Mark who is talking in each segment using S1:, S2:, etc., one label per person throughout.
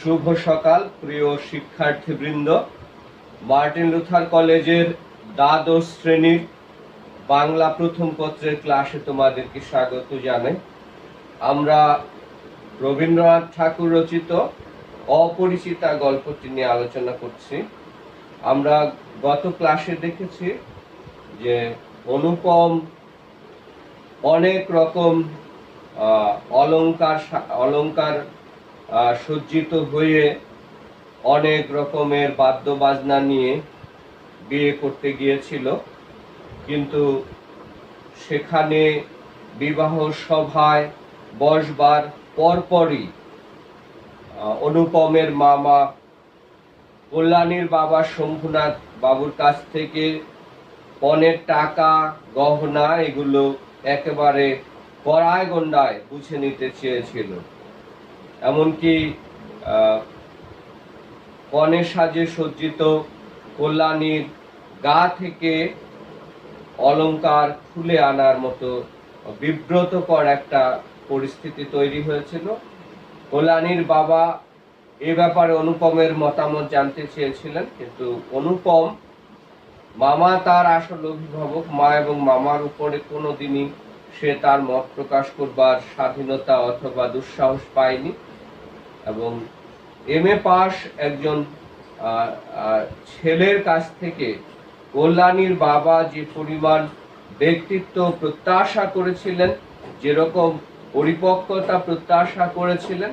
S1: শুভ সকাল প্রিয় শিক্ষার্থীবৃন্দ। মার্টিন লুথার কলেজের দ্বাদশ শ্রেণীর বাংলা প্রথম পত্রের ক্লাসে তোমাদেরকে স্বাগত জানাই। আমরা রবীন্দ্রনাথ ঠাকুর রচিত অপরিচিতা গল্পটি নিয়ে আলোচনা করছি। আমরা গত ক্লাসে দেখেছি যে অনুপম অনেক রকম অলংকার সজ্জিত হয়ে অনেক রকমের বাদ্যবাজনা নিয়ে বিয়ে করতে গিয়েছিল, কিন্তু সেখানে বিবাহ সভায় বসবার পরপরই অনুপমের মামা কল্যাণীর বাবা শম্ভুনাথ বাবুর কাছ থেকে পণের টাকা, গহনা এগুলো একেবারে কড়ায় গন্ডায় বুঝে নিতে চেয়েছিল। এমনকি কনে সাজে সজ্জিত কল্যাণীর গা থেকে অলংকার খুলে আনার মতো বিব্রতকর একটা পরিস্থিতি তৈরি হয়েছিল। কল্যাণীর বাবা এ ব্যাপারে অনুপমের মতামত জানতে চেয়েছিলেন, কিন্তু অনুপম মামা তার আসল অভিভাবক, মা এবং মামার উপরে কোনোদিনই সে তার মত প্রকাশ করবার স্বাধীনতা অথবা দুঃসাহস পায়নি। এবং MA পাস একজন ছেলের কাছ থেকে কল্যাণীর বাবা যে পরিমাণ ব্যক্তিত্ব প্রত্যাশা করেছিলেন, যেরকম পরিপক্কতা প্রত্যাশা করেছিলেন,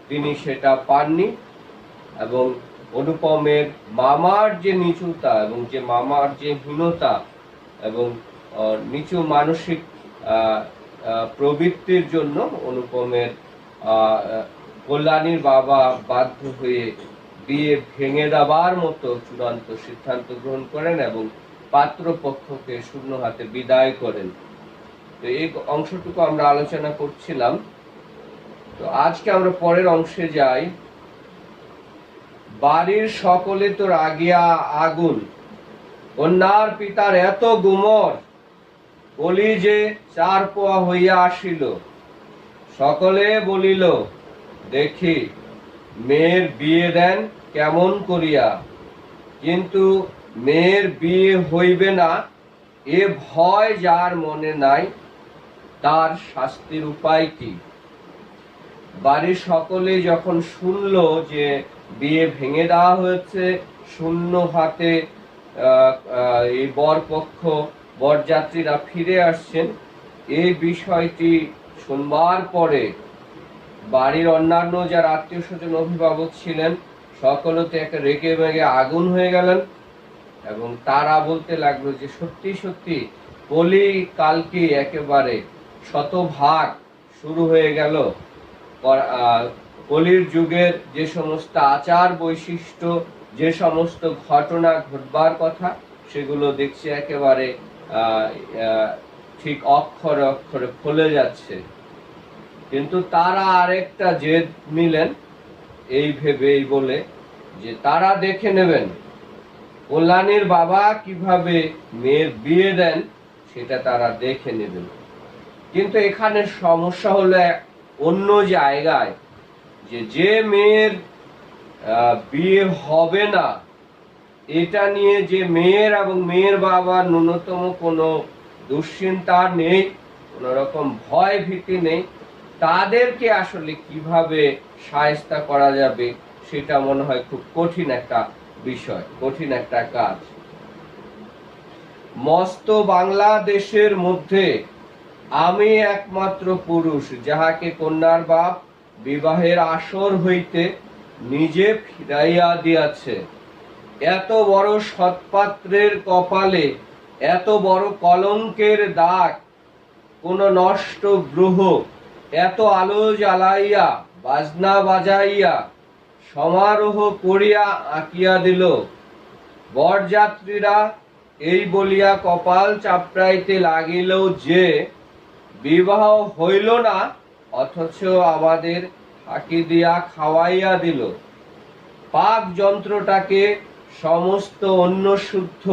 S1: তিনি সেটা পাননি। এবং অনুপমের মামার যে নিচুতা এবং যে মামার যে হীনতা এবং নিচু মানসিক প্রবৃত্তির জন্য অনুপমের কল্যাণীর বাবা বাধ্য হয়ে বিয়ে ভেঙে দেবার মতো চূড়ান্ত সিদ্ধান্ত গ্রহণ করেন এবং পাত্রপক্ষকে শূন্য হাতে বিদায় করেন। তো এই অংশটুকু আমরা আলোচনা করছিলাম। তো আজকে আমরা পরের অংশে যাই। বাড়ির সকলে তো রাগিয়া আগুন, কন্যার পিতার এত গুমর, বলি যে 4 পোয়া হইয়া আসিল। সকলে বলিল, দেখি মেয়ের বিয়ে দেন কেমন করিয়া, কিন্তু মেয়ের বিয়ে হইবে না এ ভয় যার মনে নাই, তার শাস্তির উপায় কি? বাড়ির সকলে যখন শুনল যে বিয়ে ভেঙে দেওয়া হয়েছে, শূন্য হাতে এই বরযাত্রীরা ফিরে আসছেন, এই বিষয়টি শুনবার পরে বাড়ির অন্যান্য যারা আত্মীয় স্বজন অভিভাবক ছিলেন সকলতে একটা রেগে মেগে আগুন হয়ে গেলেন এবং তারা বলতে লাগলো যে সত্যি সত্যি কলি কালকে একেবারে শতভাগ শুরু হয়ে গেল। কলির যুগের যে সমস্ত আচার বৈশিষ্ট্য, যে সমস্ত ঘটনা ঘটবার কথা, সেগুলো দেখছি একেবারে ঠিক অক্ষরে অক্ষরে ফলে যাচ্ছে। কিন্তু তারা আরেকটা জেদ নিলেন এই ভেবেই বলে যে তারা দেখে নেবেন কল্যাণীর বাবা কিভাবে মেয়ের বিয়ে দেন, সেটা তারা দেখে নেবেন। কিন্তু এখানে সমস্যা হলো অন্য জায়গায়, যে মেয়ের বিয়ে হবে না এটা নিয়ে যে মেয়ের এবং মেয়ের বাবার ন্যূনতম কোনো দুশ্চিন্তা নেই, কোনো রকম ভয় ভীতি নেই, তাদেরকে আসলে কিভাবে শায়েস্তা করা যাবে সেটা মনে হয় খুব কঠিন একটা বিষয়, কঠিন একটা কাজ। মস্ত বাংলাদেশের মধ্যে আমি একমাত্র পুরুষ যাহাকে কন্যার বাপ বিবাহের আসর হইতে নিজে ফিরাইয়া দিয়াছে। এত বড় সৎপাত্রের কপালে এত বড় কলঙ্কের দাগ কোন নষ্ট গ্রহ এত আলো জ্বালাইয়া বাজনা বাজাইয়া সমারোহ করিয়া আঁকিয়া দিল। বরযাত্রীরা এই বলিয়া কপাল চাপড়াইতে লাগিল যে বিবাহ হইল না, অথচ আমাদের ফাঁকি দিয়া খাওয়াইয়া দিল। পাক যন্ত্রটাকে সমস্ত অন্য শুদ্ধ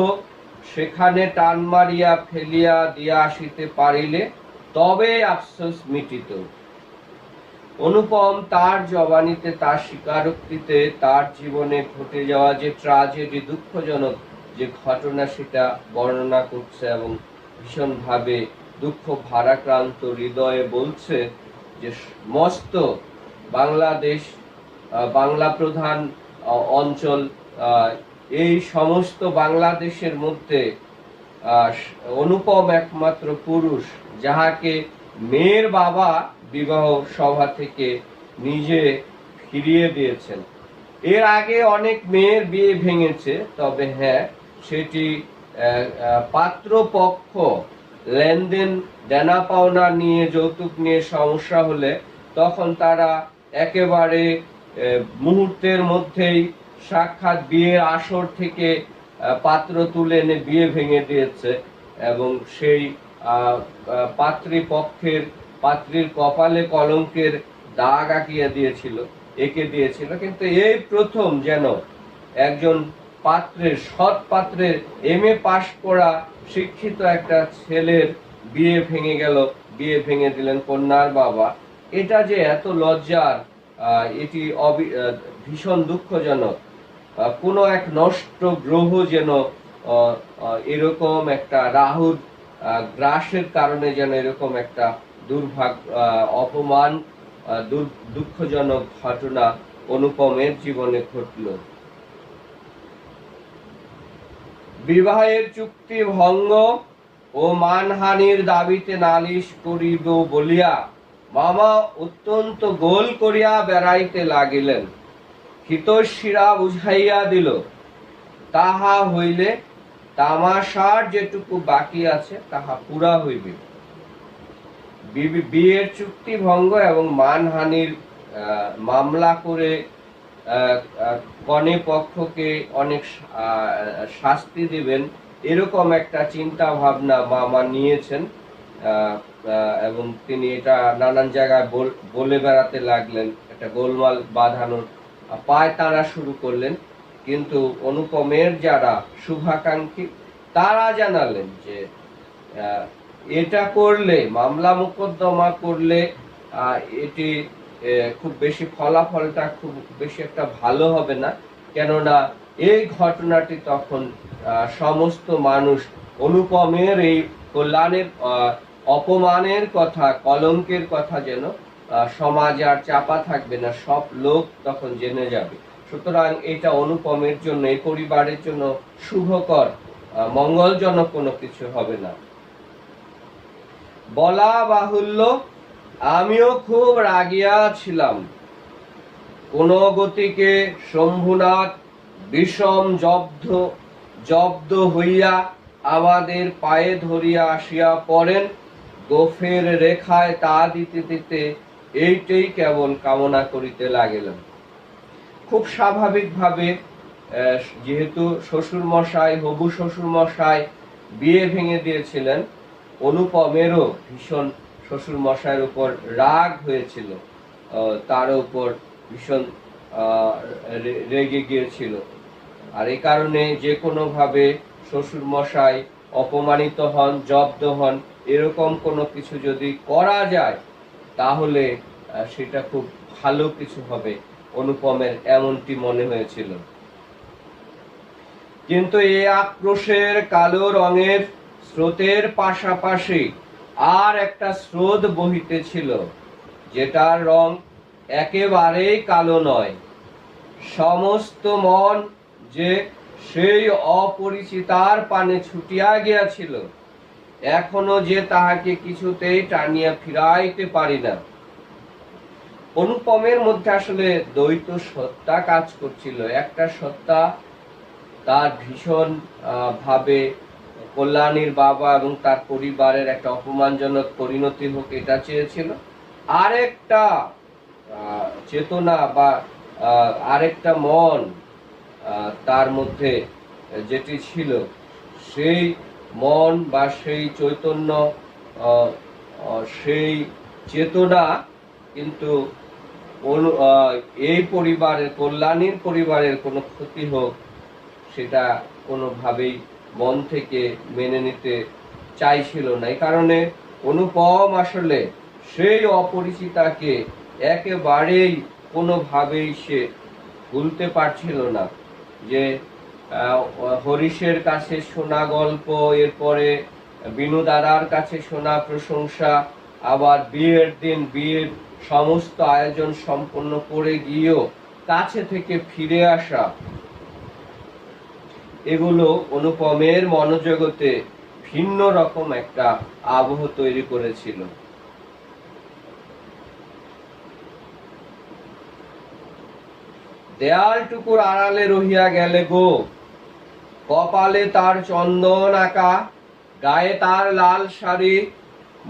S1: সেখানে টান মারিয়া ফেলিয়া দিয়া আসিতে পারিলে তবে আফসোস মিটিত। অনুপম তার জবানিতে, তার স্বীকারোক্তিতে তার জীবনে ঘটে যাওয়া যে ট্রাজেডি, দুঃখজনক যে ঘটনা, সেটা বর্ণনা করছে এবং ভীষণভাবে দুঃখ ভারাক্রান্ত হৃদয়ে বলছে যে মস্ত বাংলাদেশ, বাংলা প্রধান অঞ্চল, এই সমস্ত বাংলাদেশের মধ্যে অনুপম একমাত্র পুরুষ যাহাকে মেয়ের বাবা বিবাহ সভা থেকে নিজে ফিরিয়ে দিয়েছেন। এর আগে অনেক মেয়ের বিয়ে ভেঙেছে, তবে হ্যাঁ, সেটি পাত্রপক্ষ লেনদেন দেনা পাওনা নিয়ে, যৌতুক নিয়ে সমস্যা হলে তখন তারা একেবারে মুহূর্তের মধ্যেই সাক্ষাৎ বিয়ের আসর থেকে পাত্র তুলে এনে বিয়ে ভেঙে দিয়েছে এবং সেই পাত্রীপক্ষের, পাত্রীর কপালে কলঙ্কের দাগ এঁকে দিয়েছিল। কিন্তু এই প্রথম যেন একজন পাত্রের, সৎ পাত্রের, MA পাশ করা শিক্ষিত একটা ছেলের বিয়ে ভেঙে গেল, বিয়ে ভেঙে দিলেন কন্যার বাবা। এটা যে এত লজ্জার, এটি ভীষণ দুঃখজনক। কোনো এক নষ্ট গ্রহ যেন এরকম একটা রাহুর গ্রাসের কারণে যেন এরকম একটা অপমান, দুঃখজনক ঘটনা অনুপমের জীবনে ঘটল। বিবাহের চুক্তি ভঙ্গ ও মানহানির দাবিতে নালিশ করিব বলিয়া মামা অত্যন্ত গোল করিয়া বেড়াইতে লাগিলেন। হিতৈষীরা বুঝাইয়া দিল, তাহা হইলে তামাশার যেটুকু বাকি আছে তাহা পুরা হইবে। বিয়ের চুক্তি ভঙ্গ এবং মানহানির মামলা করে কনে পক্ষকে অনেক শাস্তি দিবেন, এরকম একটা চিন্তা ভাবনা মামা নিয়েছেন এবং তিনি এটা নানান জায়গায় বলে বেড়াতে লাগলেন, একটা গোলমাল বাঁধানোর পায় তারা শুরু করলেন। কিন্তু অনুপমের যারা শুভাকাঙ্ক্ষী তারা জানালেন যে এটা করলে, মামলা মোকদ্দমা করলে এটি খুব বেশি, ফলাফলটা খুব বেশি একটা ভালো হবে না, কেননা এই ঘটনাটি তখন সমস্ত মানুষ অনুপমের এই কল্যাণের অপমানের কথা, কলঙ্কের কথা যেন সমাজে আর চাপা থাকবে না, সব লোক তখন জেনে যাবে। সুতরাং এটা অনুপমের জন্য, এই পরিবারের জন্য শুভকর, মঙ্গলজনক কোনো কিছু হবে না। বলা বাহুল্য, আমিও খুব রাগিয়া ছিলাম। কোন গতিকে শম্ভুনাথ বিষম জব্দ হইয়া আমাদের পায়ে ধরিয়া আসিয়া পড়েন। গোফের রেখায় তা দিতে দিতে এইটাই কেবল কামনা করিতে লাগিলাম। খুব স্বাভাবিকভাবে, যেহেতু শ্বশুর মশাই, হবু শ্বশুর মশাই বিয়ে ভেঙে দিয়েছিলেন, অনুপমেরও ভীষণ শ্বশুর মশাইয়ের উপর রাগ হয়েছিল, তার উপর ভীষণ রেগে গিয়েছিল। আর এই কারণে যে কোনো ভাবে শ্বশুর মশাই অপমানিত হন, জব্দ হন, এরকম কোনো কিছু যদি করা যায় তাহলে সেটা খুব ভালো কিছু হবে, অনুপমের এমনটি মনে হয়েছিল। কিন্তু এই আক্রোশের কালো রঙের স্রোতের পাশাপাশি আর একটা স্রোত বহিতেছিল, যেটার রং একেবারেই কালো নয়। সমস্ত মন যে সেই অপরিচিতার পানে ছুটিয়া গিয়াছিল, এখনো যে তাহাকে কিছুতেই টানিয়া ফিরাইতে পারি না। অনুপমের মধ্যে আসলে দ্বৈত সত্তা কাজ করছিল। একটা সত্তা তার ভীষণ ভাবে কল্যাণীর বাবা এবং তার পরিবারের একটা অপমানজনক পরিণতি হোক, এটা চেয়েছিল। আরেকটা চেতনা বা আরেকটা মন তার মধ্যে যেটি ছিল, সেই মন বা সেই চৈতন্য, সেই চেতনা কিন্তু এই পরিবারের, কল্যাণীর পরিবারের কোনো ক্ষতি হোক সেটা কোনোভাবেই মন থেকে মেনে নিতে চাইছিল না। এই কারণে অনুপম আসলে সেই অপরিচিতাকে একেবারেই কোনোভাবেই সে ভুলতে পারছিল না যে হরিশের কাছে শোনা গল্প, এরপরে বিনু দাদার কাছে শোনা প্রশংসা, আবার বিয়ের দিন বিয়ের সমস্ত আয়োজন সম্পন্ন করে গিয়েও কাছে থেকে ফিরে আসা, এগুলো অনুপমের মনোজগতে ভিন্ন রকম একটা আবহ তৈরি করেছিল। দেয়ালটুকুর আড়ালে রহিয়া গেলে গো, কপালে তার চন্দন আঁকা, গায়ে তার লাল শাড়ি,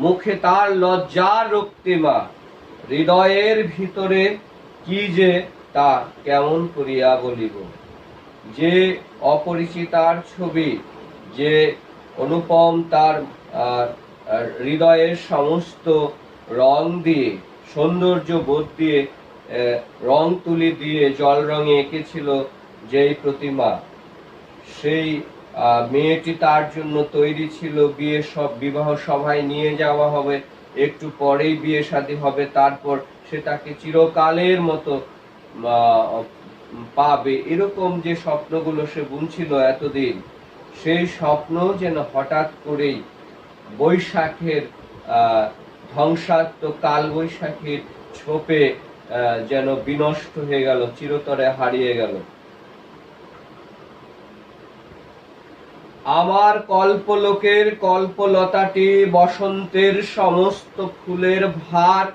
S1: মুখে তার লজ্জার রক্তিমা, হৃদয়ের ভিতরে কি যে তা কেমন করিয়া বলিব। যে অপরিচিতার ছবি, যে অনুপম তার হৃদয়ের সমস্ত রং দিয়ে, সৌন্দর্য বোধ দিয়ে, রং তুলি দিয়ে জল রঙে এঁকেছিল যেই প্রতিমা, সেই মেয়েটি তার জন্য তৈরি ছিল। বিবাহ সভায় নিয়ে যাওয়া হবে, একটু পরেই বিয়ে শাদী হবে, তারপর সে তাকে চিরকালের মতো পাবে, এরকম যে স্বপ্নগুলো সে বুনছিল এতদিন, সেই স্বপ্ন যেন হঠাৎ করেই বৈশাখের ধ্বংসাত্মক কাল বৈশাখীর ছোপে যেন বিনষ্ট হয়ে গেল, চিরতরে হারিয়ে গেল। আমার কল্পলোকের কল্পলতাটি বসন্তের সমস্ত ফুলের ভার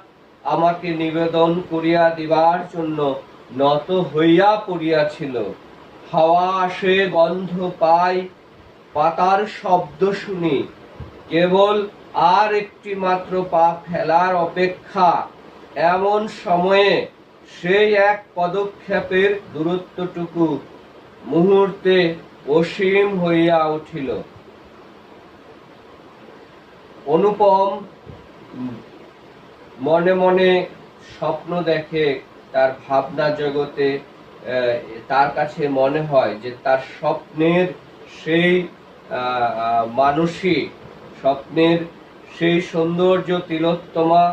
S1: আমাকে নিবেদন করিয়া দিবার জন্য নত হইয়া পড়িয়াছিল। হাওয়া আসে, গন্ধ পাই, পাতার শব্দ শুনি, কেবল আর একটি মাত্র পা ফেলার অপেক্ষা। এমন সময়ে সেই এক পদক্ষেপের দূরত্বটুকু মুহূর্তে অসীম হইয়া উঠিল। অনুপম মনে মনে স্বপ্ন দেখে, তার ভাবনা জগতে তার কাছে মনে হয় যে তার স্বপ্নের সেই মানসিক, স্বপ্নের সেই সৌন্দর্য তিলোত্তমা,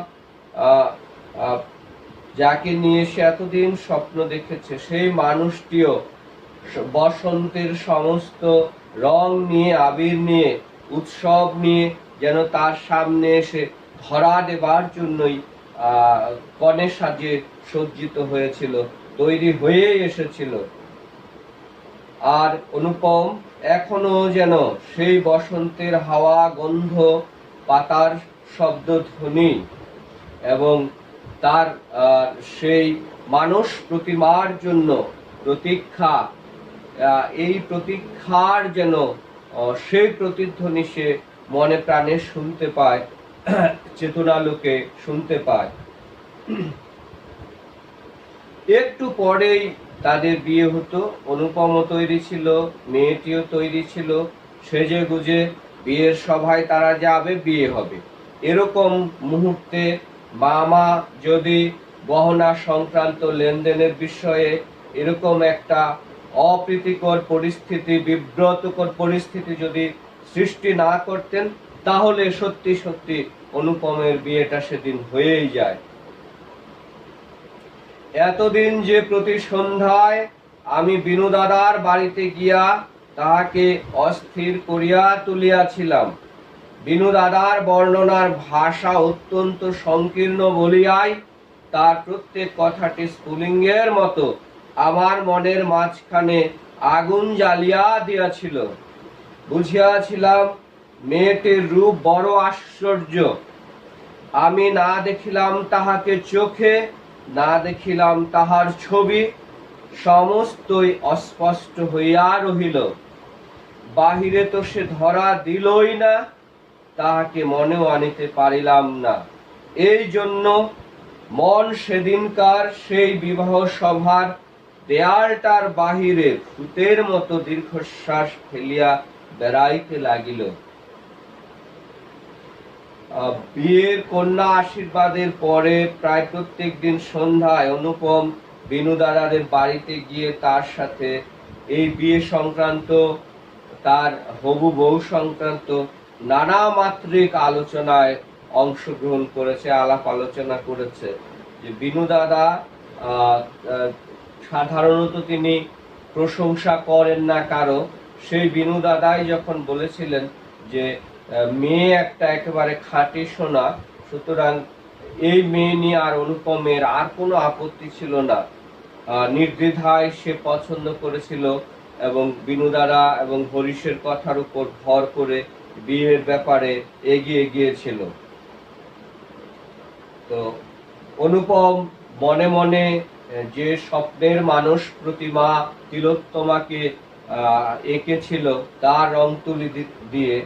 S1: যাকে নিয়ে সে এতদিন স্বপ্ন দেখেছে, সেই মানুষটিও বসন্তের সমস্ত রং নিয়ে, আবির নিয়ে, উৎসব নিয়ে যেন তার সামনে এসে ধরা দেবার জন্যই কনে সাজে সজ্জিত হয়েছিল, তৈরি হয়ে এসেছিল। আর অনুপম এখনো যেন সেই বসন্তের হাওয়া, গন্ধ, পাতার শব্দ ধ্বনি এবং তার সেই মানস প্রতিমার জন্য প্রতীক্ষা, এই প্রতীক্ষার যেন সেই প্রতিধ্বনি সে মনে প্রাণে শুনতে পায়, চেতনালোকে শুনতে পায়। একটু পরেই তাদের বিয়ে হতো। অনুপমও তৈরি ছিল, মেয়েটিও তৈরি ছিল, সেজে গুজে বিয়ের সভায় তারা যাবে, বিয়ে হবে। এরকম মুহূর্তে মামা যদি গহনা সংক্রান্ত লেনদেনের বিষয়ে এরকম একটা অপ্রীতিকর পরিস্থিতি, বিব্রতকর পরিস্থিতি যদি সৃষ্টি না করতেন, তাহলে সত্যি সত্যি অনুপমের বিয়েটা সেদিন হয়েই যায়। এতদিন যে প্রতি সন্ধ্যায় আমি বিনু দাদার বাড়িতে গিয়া তাহাকে অস্থির করিয়া তুলিয়াছিলাম, বিনু দাদার বর্ণনার ভাষা অত্যন্ত সংকীর্ণ বলিয়াই তার প্রত্যেক কথাটি স্ফুলিঙ্গের মতো আমার মনের মাঝখানে আগুন জ্বালিয়া দিয়াছিল। বুঝিয়াছিলাম মেয়েটির রূপ বড় আশ্চর্য। আমি না দেখিলাম তাহাকে চোখে, না দেখিলাম তাহার ছবি, সমস্তই অস্পষ্ট হইয়া রহিল। বাহিরে তো সে ধরা দিলই না, তাহাকে মনেও আনিতে পারিলাম না। এই জন্য মন সেদিনকার সেই বিবাহ সভার দেয়ালটার বাহিরে ভূতের মতো দীর্ঘশ্বাস ফেলিয়া বেড়াইতে লাগিল। বিয়ের কন্যা আশীর্বাদের পরে প্রায় প্রত্যেক দিন সন্ধ্যায় অনুপম বিনু দাদাদের বাড়িতে গিয়ে তার সাথে এই বিয়ে সংক্রান্ত, তার হবু বউ সংক্রান্ত নানা মাত্রিক আলোচনায় অংশগ্রহণ করেছে, আলাপ আলোচনা করেছে। যে বিনু দাদা সাধারণত তিনি প্রশংসা করেন না কারো, সেই বিনু দাদাই যখন বলেছিলেন যে মেয়ে একটা একেবারে খাঁটি সোনা, সুতরাং এই মেয়ে নিয়ে আর অনুপমের আর কোনো আপত্তি ছিল না, নির্দ্বিধায় সে পছন্দ করেছিল এবং বিনু দাদা এবং হরিশের কথার উপর ভর করে বিয়ের ব্যাপারে এগিয়ে গিয়েছিল। তো অনুপম মনে মনে যে স্বপ্নের মানুষ প্রতিমা তিলোত্তমাকে এঁকেছিল তার রং তুলি দিয়ে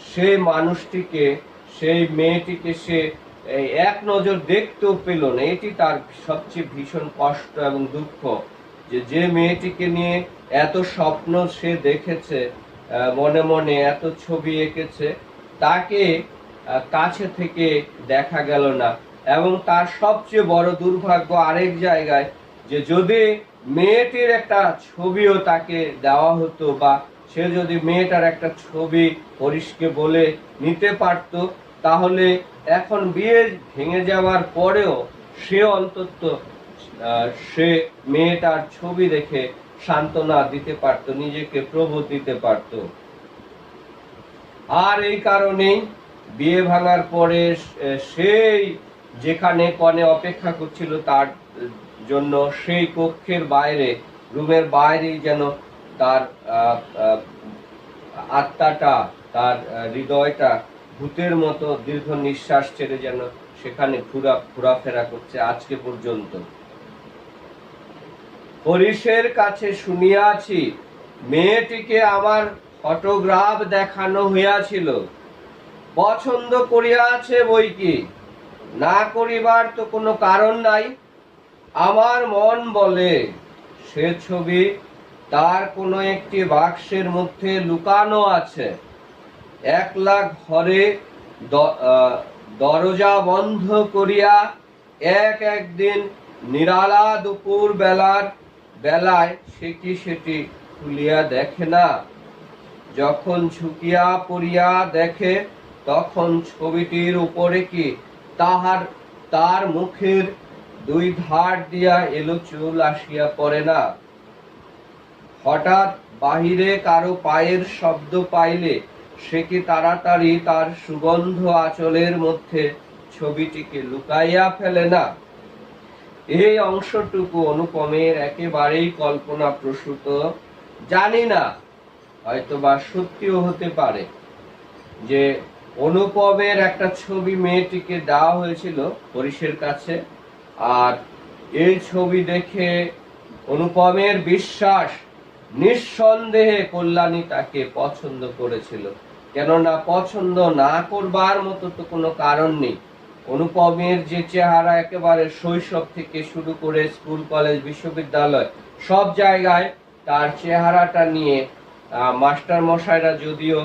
S1: সেই মানুষটিকে, সেই মেয়েটিকে সে এক নজর দেখতেও পেল না। এটি তার সবচেয়ে ভীষণ কষ্ট এবং দুঃখ, যে মেয়েটিকে নিয়ে এত স্বপ্ন সে দেখেছে, মনে মনে এত ছবি এঁকেছে, তাকে কাছে থেকে দেখা গেল না। এবং তার সবচেয়ে বড় দুর্ভাগ্য আরেক জায়গায়, যে যদি মেয়েটির একটা ছবিও তাকে দেওয়া হতো বা সে যদি মেয়েটার একটা ছবি হরিশকে বলে নিতে পারত, তাহলে এখন বিয়ে ভেঙে যাওয়ার পরেও সে অন্তত সে মেয়েটার ছবি দেখে সান্ত্বনা দিতে পারত, নিজেকে প্রবোধ দিতে পারত। আর এই কারণেই বিয়ে ভাঙার পরে সেই যেখানে কনে অপেক্ষা করছিল তার জন্য, সেই কক্ষের বাইরে, রুমের বাইরেই যেন তার আত্মাটা, তার হৃদয়টা ভূতের মতো দীর্ঘ নিঃশ্বাস ছেড়ে যেন সেখানে ঘোরাফেরা করছে আজকে পর্যন্ত। হরিশের কাছে শুনিয়াছি মেয়েটিকে আমার ফটোগ্রাফ দেখানো হইয়াছিল, পছন্দ করিয়াছে বই কি, না করিবার তো কোনো কারণ নাই। আমার মন বলে সে ছবি তার কোনো একটি বাক্সের মধ্যে লুকানো আছে। একলা ঘরে দরজা বন্ধ করিয়া একদিন নিরালা দুপুর বেলায় সে কি সেটি খুলিয়া দেখে না। যখন ঝুঁকিয়া পড়িয়া দেখে, তখন ছবিটির উপরে কি তার মুখের দুই ধার দিয়া এলো চুল আসিয়া পড়ে না। হঠাৎ বাহিরে কারো পায়ের শব্দ পাইলে সে কি তাড়াতাড়ি তার সুগন্ধ আঁচলের মধ্যে ছবিটিকে লুকাইয়া ফেলে না। এই অংশটুকু অনুপমের একেবারেই কল্পনা প্রসূত, জানি না, হয়তোবা সত্যিও হতে পারে যে অনুপমের একটা ছবি মেয়েটিকে দেওয়া হয়েছিল হরিশের কাছে, আর এই ছবি দেখে অনুপমের বিশ্বাস নিঃসন্দেহে কল্যাণী তাকে পছন্দ করেছিল। কেননা পছন্দ না করবার মতো তো কোনো কারণ নেই। অনুপমের যে চেহারা একেবারে শৈশব থেকে শুরু করে স্কুল, কলেজ, বিশ্ববিদ্যালয় সব জায়গায় তার চেহারাটা নিয়ে মাস্টার মশাইরা যদিও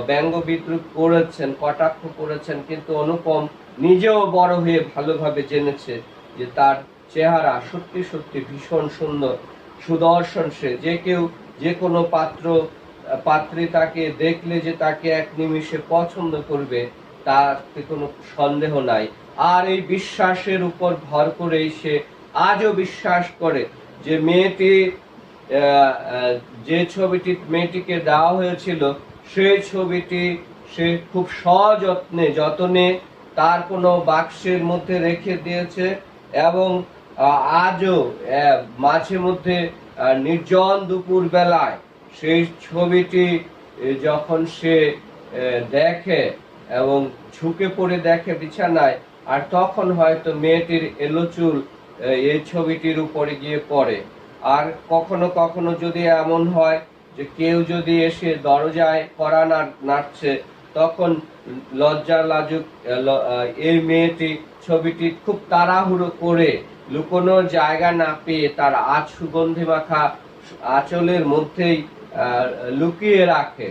S1: ব্যঙ্গ বিদ্রুপ করেছেন, কটাক্ষ করেছেন, কিন্তু অনুপম নিজেও বড় হয়ে ভালোভাবে জেনেছে যে তার চেহারা সত্যি সত্যি ভীষণ সুন্দর, সুদর্শন। সে যে কোনো পাত্রী তাকে দেখলে যে তাকে এক নিমিষে পছন্দ করবে, তাতে কোনো সন্দেহ নাই। আর এই বিশ্বাসের উপর ভর করেই সে আজও বিশ্বাস করে যে যে ছবিটি মেয়েটিকে দেওয়া হয়েছিল, সেই ছবিটি সে খুব যতনে তার কোনো বাক্সের মধ্যে রেখে দিয়েছে। এবং আজও মাঝে মধ্যে নির্জন দুপুর বেলায় সেই ছবিটি যখন সে দেখে এবং ঝুঁকে পড়ে দেখে বিছানায়, আর তখন হয়তো মেয়েটির এলো চুল এই ছবিটির উপরে গিয়ে পড়ে। আর কখনো কখনো যদি এমন হয় যে কেউ যদি এসে দরজায় কড়া নাড়ছে, তখন লজ্জা লাজুক এই মেয়েটি ছবিটি খুব তাড়াহুড়ো করে লুকোনোর জায়গা না পেয়ে তার সুগন্ধি মাখা আঁচলের মধ্যেই লুকিয়ে রাখে।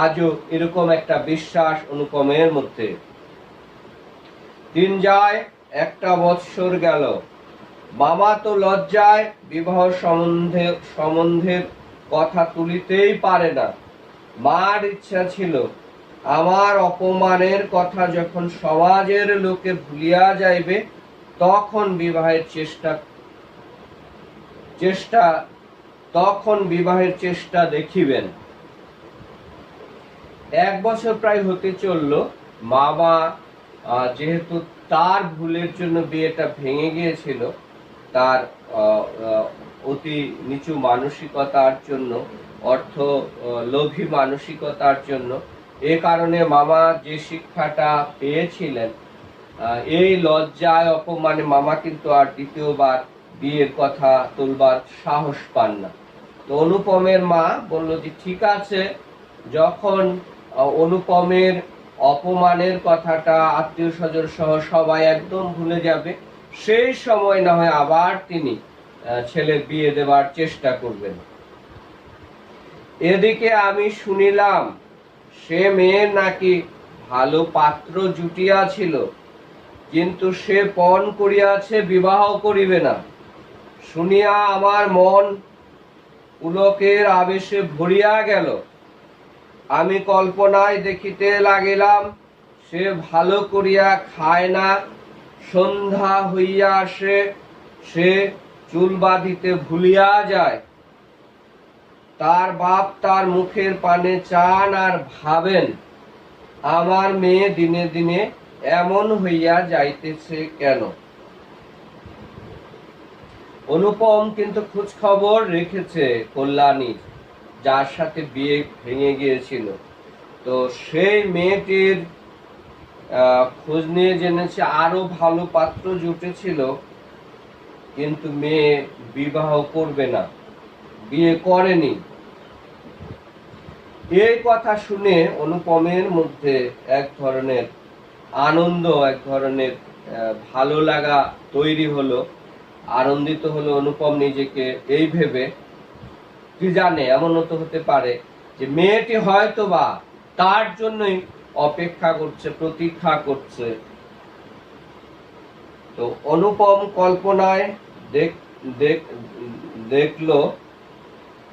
S1: আজও এরকম একটা বিশ্বাস অনুপমের মধ্যে। দিন যায়, 1 বৎসর গেল। মামা তো লজ্জায় বিবাহ সম্বন্ধের কথা তুলিতেই পারে না। মার ইচ্ছা ছিল আমার অপমানের কথা যখন সমাজের লোকে ভুলিয়া যাইবে, তখন বিবাহের চেষ্টা তখন বিবাহের চেষ্টা দেখিবেন। 1 বছর প্রায় হতে চলল। মামা যেহেতু তার ভুলের জন্য বিয়েটা ভেঙে গিয়েছিল, তার অতি নিচু মানসিকতার জন্য, অর্থ লোভী মানসিকতার জন্য, এ কারণে মামা যে শিক্ষাটা পেয়েছিলেন, এই লজ্জায় অপমানে মামা কিন্তু আর দ্বিতীয়বার বিয়ের কথা তুলবার সাহস পান না। তো অনুপমের মা বলল যে ঠিক আছে, যখন অনুপমের অপমানের কথাটা আত্মীয় স্বজন সহ সবাই একদম ভুলে যাবে, সেই সময় না হয় আবার তিনি ছেলের বিয়ে দেওয়ার চেষ্টা করবেন। এদিকে আমি শুনিলাম সে মেয়ের নাকি ভালো পাত্র জুটিয়াছিল, কিন্তু সে পণ করিয়াছে, বিবাহ করিবে না। শুনিয়া আমার মন পুলকের আবেশে ভরিয়া গেল। আমি কল্পনায় দেখিতে লাগিলাম সে ভালো করিয়া খায় না, সন্ধ্যা হইয়া আসে সে চুল বাঁধিতে ভুলিয়া যায়। তার বাপ তার মুখের পানে চান আর ভাবেন, আমার মেয়ে দিনে দিনে এমন হইয়া যাইতেছে কেন। অনুপম কিন্তু খোঁজ খবর রেখেছে কল্যাণীর, যার সাথে বিয়ে ভেঙে গিয়েছিল। তো সেই মেয়েটির খোঁজ নিয়ে জেনেছে আরো ভালো পাত্র জুটেছিল, কিন্তু মেয়ে বিবাহ করবে না, বিয়ে করেনি। এই কথা শুনে অনুপমের মধ্যে এক ধরনের আনন্দ, এক ধরনের ভালো লাগা তৈরি হলো, আনন্দিত হলো অনুপম নিজেকে এই ভেবে, কি জানে এমনও তো হতে পারে যে মেয়েটি হয়তো বা তার জন্যই অপেক্ষা করছে, প্রতীক্ষা করছে। তো অনুপম কল্পনায় দেখলো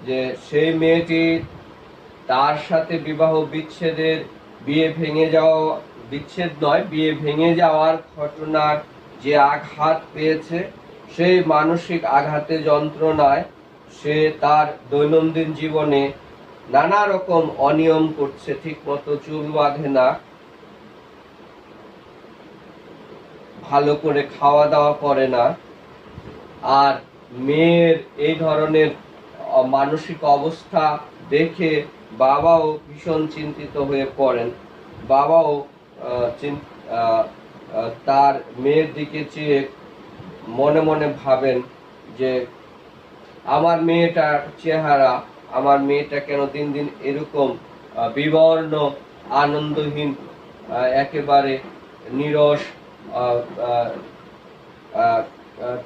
S1: যে সেই মেয়েটি তার সাথে বিবাহ বিচ্ছেদের, বিয়ে ভেঙে যাওয়ার ঘটনার যে আঘাত পেয়েছে, সেই মানসিক আঘাতে, যন্ত্রণায় সে তার দৈনন্দিন জীবনে নানা রকম অনিয়ম করছে, ঠিক মতো চুল বাঁধে না, ভালো করে খাওয়া দাওয়া করে না। আর মেয়ের এই ধরনের মানসিক অবস্থা দেখে বাবাও ভীষণ চিন্তিত হয়ে পড়েন। বাবাও তার মেয়ের দিকে চেয়ে মনে মনে ভাবেন যে আমার মেয়েটার চেহারা, আমার মেয়েটা কেন দিন দিন এরকম বিবর্ণ, আনন্দহীন, একেবারে নিরস,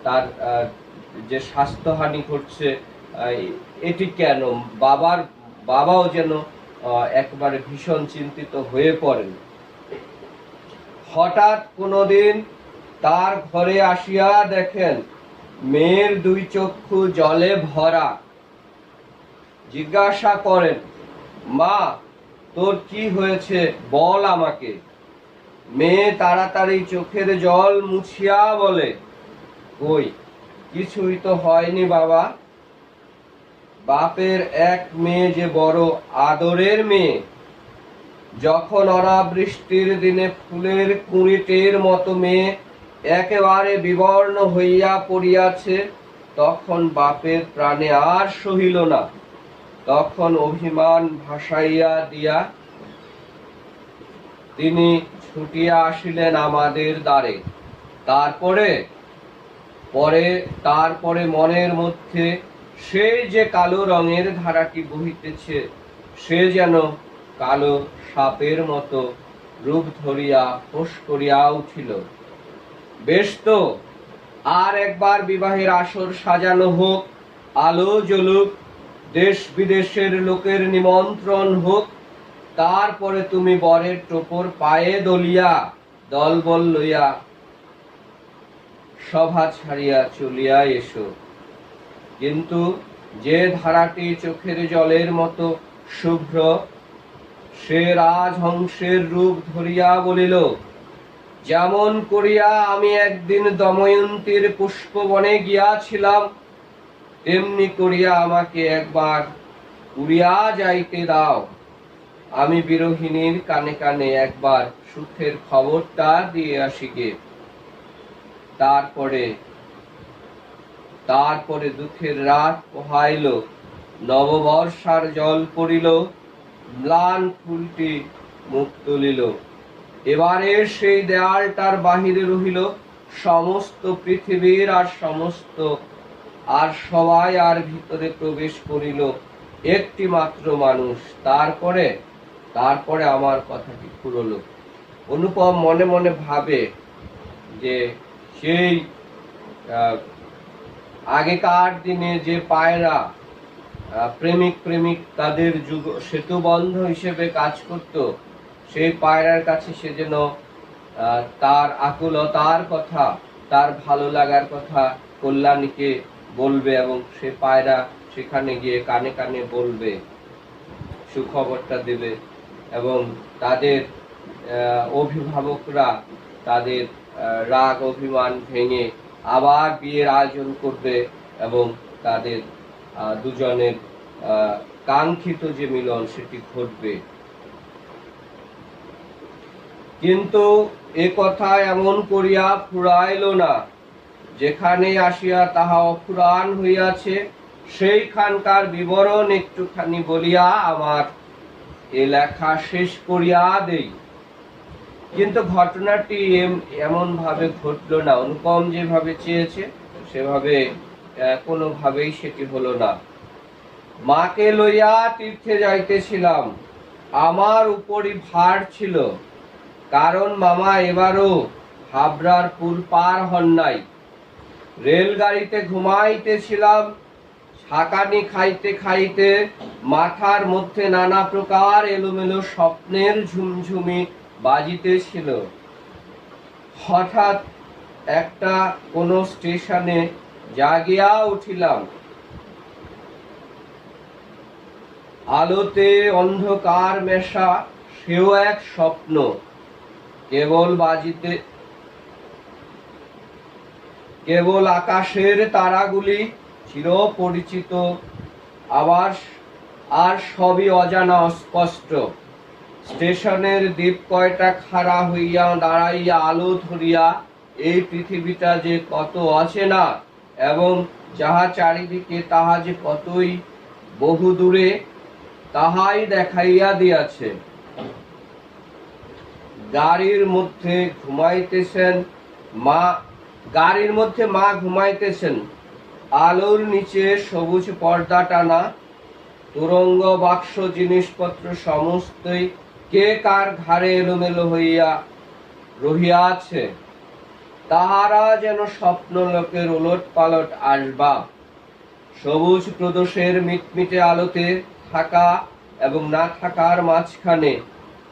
S1: তার যে স্বাস্থ্যহানি ঘটছে, এটি কেন। বাবাও যেন একবারে ভীষণ চিন্তিত হয়ে পড়েন। হঠাৎ কোনদিন তার ঘরে আসিয়া দেখেন মেয়ের 2 চক্ষু জলে ভরা। জিজ্ঞাসা করেন, মা তোর কি হয়েছে বল আমাকে। মেয়ে তাড়াতাড়ি চোখের জল মুছিয়া বলে, কই কিছুই তো হয়নি বাবা। বাপের এক মেয়ে যে বড় আদরের মেয়ে, যখন অনাবৃষ্টির দিনে ফুলের কুঁড়িটের মতো মেয়ে একেবারে বিবর্ণ হইয়া পড়িয়াছে, তখন বাপের প্রাণে আর সহিল না। তখন অভিমান ভাসাইয়া দিয়া তিনি ছুটিয়া আসিলেন আমাদের দ্বারে। তারপরে মনের মধ্যে সেই যে কালো রঙের ধারাটি বহিতেছে, সে যেন কালো সাপের মতো রূপ ধরিয়া ফোঁস করিয়া উঠিল। বেশ তো, আর একবার বিবাহের আসর সাজানো হোক, আলো জ্বলুক, দেশ বিদেশের লোকের নিমন্ত্রণ হোক, তারপরে তুমি বরের টোপর পায়ে দলিয়া দলবল লইয়া সভা ছাড়িয়া চলিয়া এসো। কিন্তু যে ধারাটি চোখের জলের মতো শুভ্র, সে রাজহংসের রূপ ধরিয়া বলিল, যেমন করিয়া আমি একদিন দময়ন্তীর পুষ্পবনে গিয়াছিলাম, তেমনি করিয়া আমাকে একবার উড়িয়া যাইতে দাও। আমি বিরোহিণীর কানে কানে একবার সুখের খবরটা দিয়ে আসি গে। তারপরে দুঃখের রাত পোহাইল, নববর্ষার জল পড়িল, ম্লান ফুলটি মুখ তুলিল। এবারে সেই দেয়ালটার বাহিরে রহিল সমস্ত পৃথিবীর আর সবাই, আর ভিতরে প্রবেশ করিল একটি মাত্র মানুষ। তারপরে আমার কথাটি ফুরলো। অনুপম মনে মনে ভাবে যে সেই আগেকার দিনে যে পায়রা প্রেমিক তাদের যুগ সেতুবন্ধ হিসেবে কাজ করত, সেই পায়রার কাছে সে যেন তার আকুলতার কথা, তার ভালো লাগার কথা কল্যাণীকে বলবে, এবং সে পায়রা সেখানে গিয়ে কানে কানে বলবে, সুখবরটা দেবে, এবং তাদের অভিভাবকরা তাদের রাগ অভিমান ভেঙে আবার বিয়ের আয়োজন করবে, এবং তাদের দুজনের কাঙ্ক্ষিত যে মিলন সেটি ঘটবে। কিন্তু এ কথা এমন করিয়া ফুরাইল না। যেখানে আসিয়া তাহা অফুরান হইয়াছে, সেইখানকার বিবরণ একটুখানি বলিয়া আমার এ লেখা শেষ করিয়া দেই। কিন্তু ঘটনাটি এমন ভাবে ঘটল না। অনুপম যেভাবে চেয়েছে সেভাবে কোনোভাবেই সেটি হলো না। মাকে লইয়া তীর্থে যাইতেছিলাম, আমার উপরই ভার ছিল, কারণ মামা এবারও হাবড়ার পুল পার হন নাই। রেলগাড়িতে ঘুমাইতেছিলাম, ছাকানি খাইতে খাইতে মাথার মধ্যে নানা প্রকার এলোমেলো স্বপ্নের ঝুমঝুমি বাজিতেছিল। হঠাৎ একটা কোনো স্টেশনে জাগিয়া উঠিলাম। আলোতে অন্ধকার মেশা সেও এক স্বপ্ন। কেবল আকাশের তারাগুলি চিরপরিচিত, আর সবই অজানা অস্পষ্ট। স্টেশনের দ্বীপ কয়টা খাড়া হইয়া দাঁড়াইয়া আলো ধরিয়া এই পৃথিবীটা যে কত অচেনা, এবং যাহা চারিদিকে তাহা যে কতই বহু দূরে, তাহাই দেখাইয়া দিয়াছে। গাড়ির মধ্যে মা ঘুমাইতেছেন। আলোর নিচে সবুজ পর্দা টানা, তুরঙ্গ বাক্স জিনিসপত্র সমস্তই কে কার ঘাড়ে এলোমেলো হইয়া রহিয়াছে। তাহারা যেন স্বপ্ন লোকের উলট পালট আসবাব। সবুজ প্রদোষের মিটমিটে আলোতে থাকা এবং না থাকার মাঝখানে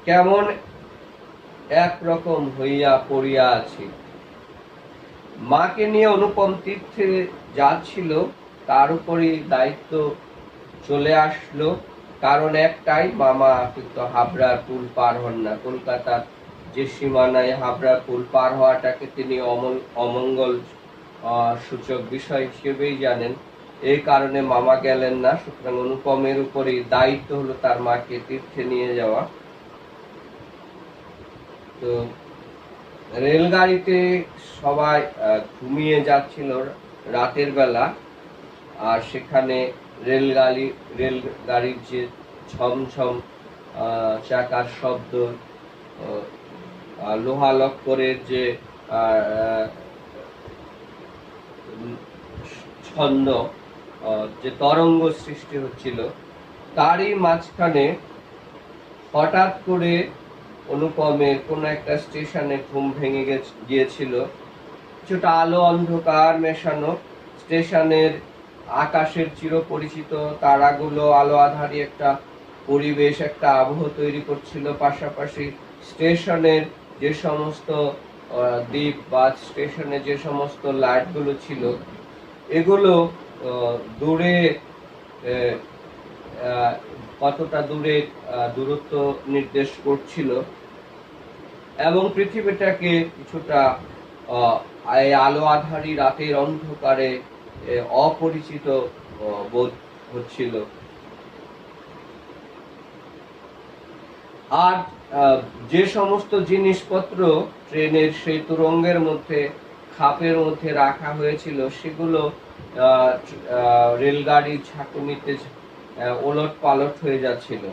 S1: কেমন একরকম হইয়া পড়িয়া আছি। মাকে নিয়ে অনুপম তীর্থে যাচ্ছিল, তার উপরই দায়িত্ব চলে আসলো। কারণ একটাই, মামা কিন্তু হাবড়ার পুল পার হন না। কলকাতার যে সীমানায় হাবড়ার পুল পার হওয়াটাকে তিনি অমঙ্গল সূচক বিষয় হিসেবেই জানেন। এই কারণে মামা গেলেন না। সুতরাং অনুপমের উপরেই দায়িত্ব হলো তার মাকে তীর্থে নিয়ে যাওয়া। তো রেলগাড়িতে সবাই ঘুমিয়ে যাচ্ছিল রাতের বেলা, আর সেখানে রেলগাড়ির যে ঝমঝম চাকার শব্দ, লোহা লক্করের যে ছন্দ, যে তরঙ্গ সৃষ্টি হচ্ছিল, তারই মাঝখানে হঠাৎ করে অনুপমের কোনো একটা স্টেশনে ঘুম ভেঙে গিয়েছিল। কিছুটা আলো অন্ধকার মেশানো স্টেশনের আকাশের চিরপরিচিত তারাগুলো আলো আধারী একটা পরিবেশ, একটা আবহ তৈরি করছিল। পাশাপাশি স্টেশনের যে সমস্ত দ্বীপ বা স্টেশনে যে সমস্ত লাইটগুলো ছিল, এগুলো দূরে কতটা দূরে দূরত্ব নির্দেশ করছিল। এবং পৃথিবীটাকে কিছুটা এই আলো আধারী রাতের অন্ধকারে অপরিচিত বোধ হচ্ছিল। আর যে সমস্ত জিনিসপত্র ট্রেনের সেই তুরঙ্গের মধ্যে খাপের মধ্যে রাখা হয়েছিল সেগুলো রেলগাড়ির ঝাঁকুনিতে ওলট পালট হয়ে যাচ্ছিল।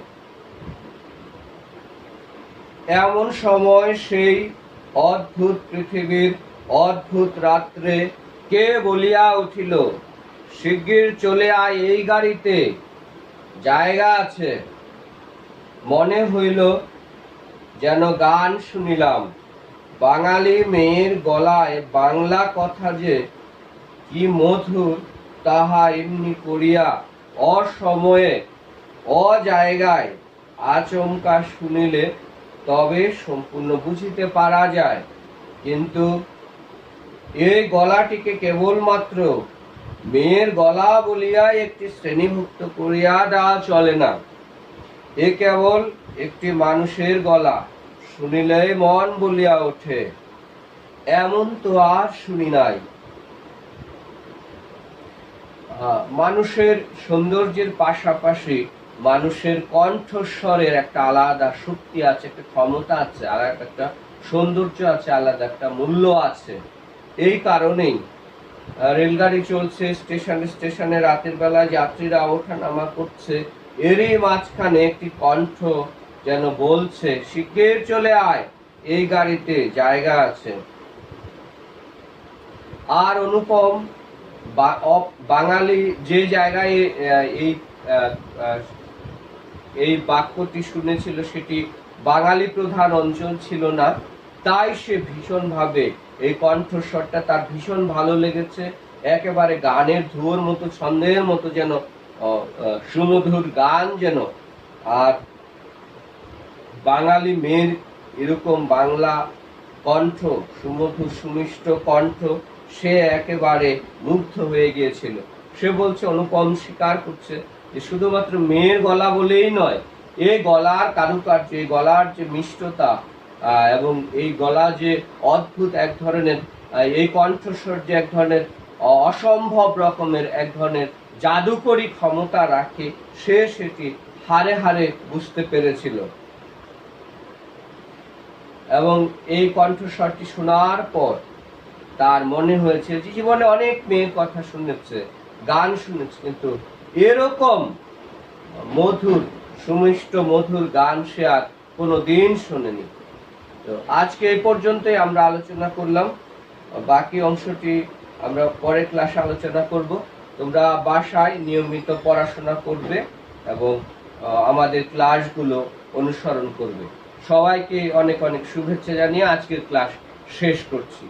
S1: এমন সময় সেই অদ্ভুত পৃথিবীর অদ্ভুত রাত্রে কে বলিয়া উঠিল, শিগগির চলে আয়, এই গাড়িতে জায়গা আছে। মনে হইল যেন গান শুনিলাম। বাঙালি মেয়ের গলায় বাংলা কথা যে কি মধুর, তাহা এমনি করিয়া অসময়ে অজায়গায় আচমকা শুনিলে তবে সম্পূর্ণ বুঝিতে পারা যায়। কিন্তু এই গলাটিকে কেবলমাত্র মেয়ের গলা বলিয়া একটি শ্রেণীভুক্ত করিয়া দেওয়া চলে না। এ কেবল একটি মানুষের গলা, শুনিলে মন বলিয়া ওঠে, এমন তো আর শুনি নাই। মানুষের সৌন্দর্যের পাশাপাশি মানুষের কণ্ঠস্বরের একটা আলাদা শক্তি আছে, একটা ক্ষমতা আছে, আলাদা একটা সৌন্দর্য আছে, আলাদা একটা মূল্য আছে। এই কারণেই রেলগাড়ি চলছে, স্টেশনে স্টেশনে রাতের বেলায় যাত্রীরা ওঠানামা করছে, এরই মাঝখানে একটি কণ্ঠ যেন বলছে, শিগগির চলে আয়, এই গাড়িতে জায়গা আছে। আর অনুপম বাঙালি যে জায়গায় এই বাক্যটি শুনেছিল সেটি বাঙালি প্রধান অঞ্চল ছিল না, তাই সে ভীষণভাবে এই কণ্ঠস্বরটা তার ভীষণ ভালো লেগেছে। একেবারে গানের ধুয়োর মতো, ছন্দের মতো, যেন সুমধুর গান যেন। আর বাঙালি মেয়ের এরকম বাংলা কণ্ঠ, সুমধুর সুমিষ্ট কণ্ঠ, সে একেবারে মুগ্ধ হয়ে গিয়েছিল। সে বলছে, অনুপম স্বীকার করছে যে শুধুমাত্র মেয়ের গলা বলেই নয়, এই গলার কারুকার্য, এই গলার যে মিষ্টতা এবং এই গলা যে অদ্ভুত এক ধরনের, এই কণ্ঠস্বর যে এক ধরনের অসম্ভব রকমের এক ধরনের জাদুকরী ক্ষমতা রাখে, সে সেটি হারে হারে বুঝতে পেরেছিল। এবং এই কণ্ঠস্বরটি শোনার পর তার মনে হয়েছে যে জীবনে অনেক মেয়ের কথা শুনেছে, গান শুনেছে, কিন্তু এরকম মধুর সুমিষ্ট মধুর গান সে আর কোনোদিন শোনেনি। তো আজকে এই পর্যন্তই আমরা আলোচনা করলাম, বাকি অংশটি আমরা পরের ক্লাসে আলোচনা করব। তোমরা বাসায় নিয়মিত পড়াশোনা করবে এবং আমাদের ক্লাসগুলো অনুসরণ করবে। সবাইকে অনেক অনেক শুভেচ্ছা জানিয়ে আজকের ক্লাস শেষ করছি।